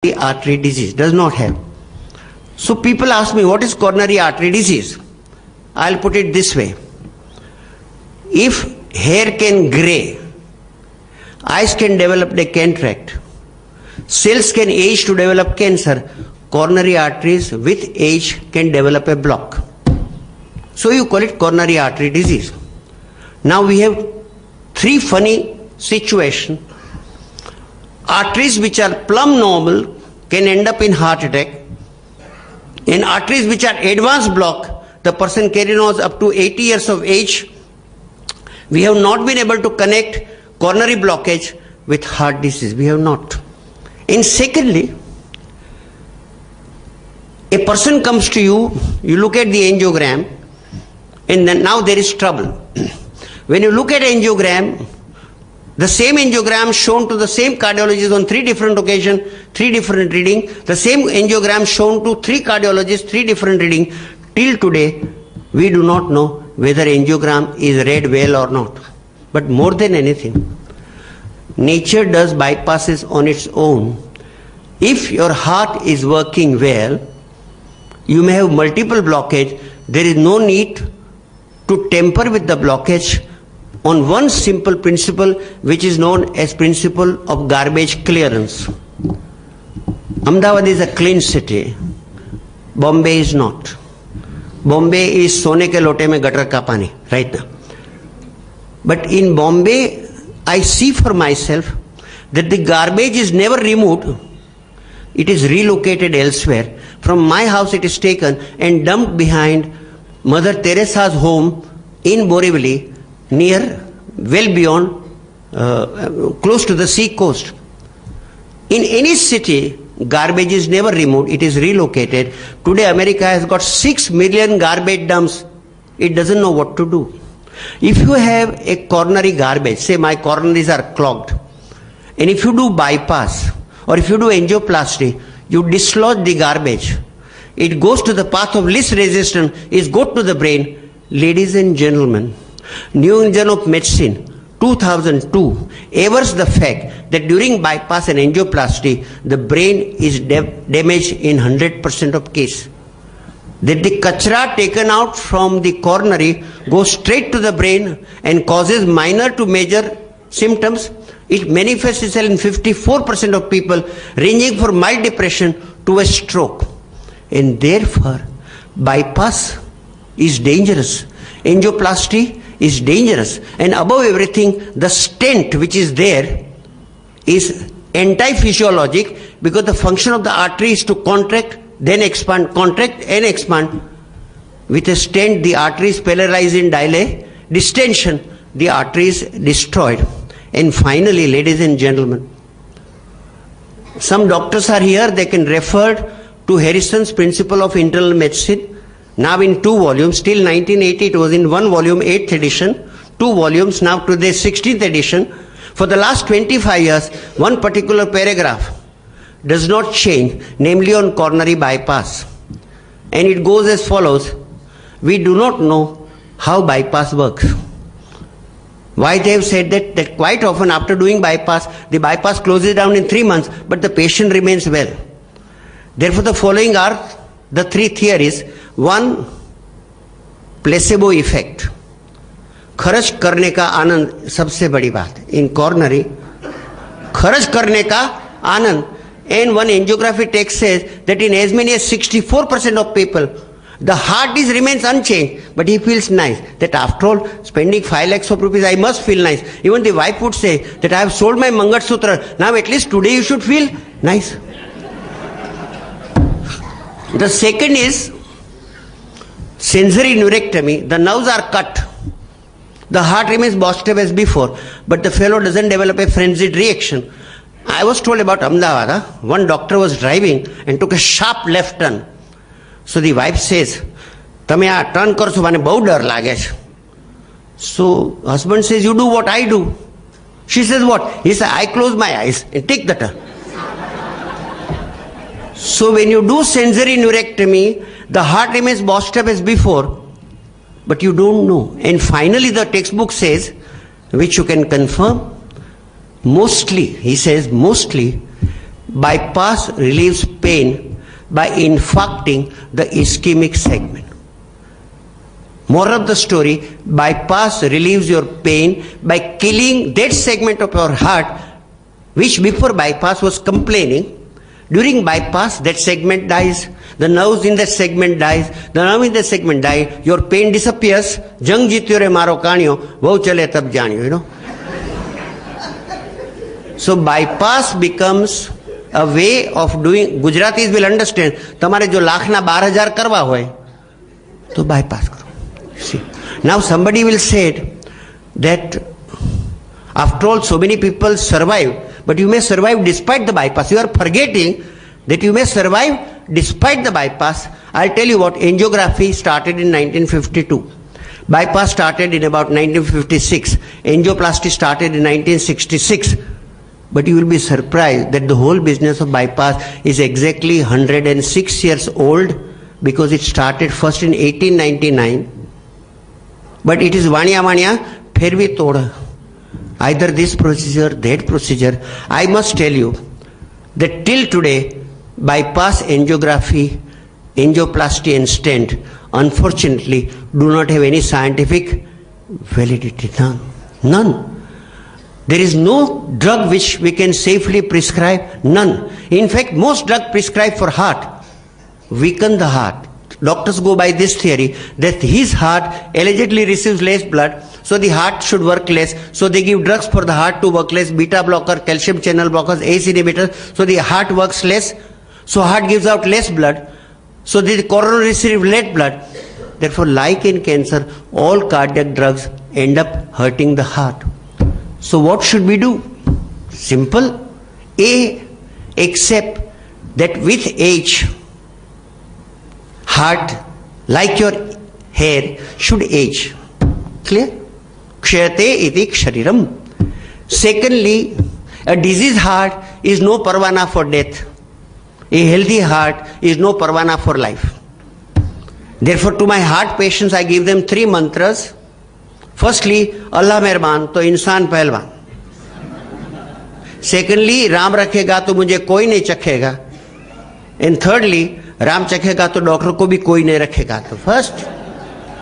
artery disease, does not have. So people ask me, what is coronary artery disease? I'll put it this way. If hair can grey, eyes can develop a cataract, cells can age to develop cancer, coronary arteries with age can develop a block. So you call it coronary artery disease. Now we have three funny situations. Arteries which are plumb normal can end up in heart attack. In arteries which are advanced block, the person carrying on up to 80 years of age, we have not been able to connect coronary blockage with heart disease. We have not. And secondly, a person comes to you, you look at the angiogram, and then now there is trouble. When you look at angiogram, the same angiogram shown to the same cardiologist on three different occasions, three different reading, the same angiogram shown to three cardiologists, three different reading. Till today, we do not know whether angiogram is read well or not. But more than anything, nature does bypasses on its own. If your heart is working well, you may have multiple blockage. There is no need to tamper with the blockage on one simple principle which is known as principle of garbage clearance. Ahmedabad is a clean city. Bombay is not. Bombay is sone ke lote mein gutter ka pani right now. But in Bombay, I see for myself that the garbage is never removed. It is relocated elsewhere. From my house it is taken and dumped behind Mother Teresa's home in Borivali, near, well beyond, close to the sea coast. In any city, garbage is never removed, it is relocated. Today America has got 6 million garbage dumps. It doesn't know what to do. If you have a coronary garbage, say my coronaries are clogged, and if you do bypass, or if you do angioplasty, you dislodge the garbage. It goes to the path of least resistance, it goes to the brain. Ladies and gentlemen, New England Journal of Medicine, 2002, avers the fact that during bypass and angioplasty, the brain is damaged in 100% of cases. That the kachra taken out from the coronary goes straight to the brain and causes minor to major symptoms. It manifests itself in 54% of people, ranging from mild depression to a stroke. And therefore, bypass is dangerous. Angioplasty is dangerous. And above everything, the stent which is there is anti-physiologic, because the function of the artery is to contract, then expand, contract and expand. With a stent, the artery is paralyzed in distension, the artery is destroyed. And finally, ladies and gentlemen, some doctors are here, they can refer to Harrison's Principle of Internal Medicine, now in 2 volumes. Till 1980 it was in 1 volume, 8th edition, 2 volumes, now today 16th edition. For the last 25 years, one particular paragraph does not change, namely on coronary bypass. And it goes as follows: we do not know how bypass works. Why they have said that quite often after doing bypass, the bypass closes down in 3 months, but the patient remains well. Therefore, the following are the 3 theories. 1, placebo effect. खर्च करने का आनंद सबसे बड़ी बात है. In coronary, खर्च करने का आनंद. And one angiography text says that in as many as 64% of people, the heart remains unchanged, but he feels nice. That after all, spending 5 lakhs of rupees, I must feel nice. Even the wife would say that I have sold my Mangal Sutra. Now at least today you should feel nice. The second is sensory neurectomy. The nerves are cut. The heart remains bossed up as before, but the fellow doesn't develop a frenzied reaction. I was told about Ahmedabad. One doctor was driving and took a sharp left turn. So the wife says, "Tame aa turn karo so mane bahut dar lage chhe." So husband says, "You do what I do." She says, "What?" He says, "I close my eyes and take the turn." So when you do sensory neurectomy, the heart remains bossed up as before, but you don't know. And finally the textbook says, which you can confirm, mostly, he says, mostly bypass relieves pain by infarcting the ischemic segment. Moral of the story, bypass relieves your pain by killing that segment of your heart which before bypass was complaining. During bypass, that segment dies, the nerves in that segment dies, the nerve in that segment die, your pain disappears. Jang jityo re maro kaaniyo, woh chale tab jaaniyo, you know. So bypass becomes a way of doing, Gujaratis will understand, તમારે જો લાખના 12,000 કરવા હોય તો bypass કરો. See, now somebody will say that after all so many people survive, but you may survive despite the bypass. You are forgetting that you may survive despite the bypass. I'll tell you what, angiography started in 1952. Bypass started in about 1956. Angioplasty started in 1966. But you will be surprised that the whole business of bypass is exactly 106 years old, because it started first in 1899. But it is vanya phervi toda. Either this procedure, that procedure. I must tell you that till today, bypass, angiography, angioplasty and stent, unfortunately, do not have any scientific validity. None. There is no drug which we can safely prescribe. None. In fact, most drugs prescribed for heart weaken the heart. Doctors go by this theory that his heart allegedly receives less blood, so the heart should work less. So they give drugs for the heart to work less, beta blocker, calcium channel blockers, ACE inhibitors, so the heart works less. So heart gives out less blood. So the coronary receives less blood. Therefore, like in cancer, all cardiac drugs end up hurting the heart. So what should we do? Simple. A, accept that with age, heart, like your hair, should age. Clear? Kshayate iti kshariram. Secondly, a diseased heart is no parwana for death. A healthy heart is no parwana for life. Therefore, to my heart patients, I give them 3 mantras. Firstly, Allah मेहरबान तो इंसान पहलवान. Secondly, Ram रखेगा तो मुझे कोई नहीं चखेगा. And thirdly, Ram चखेगा तो डॉक्टर को भी कोई नहीं रखेगा. तो first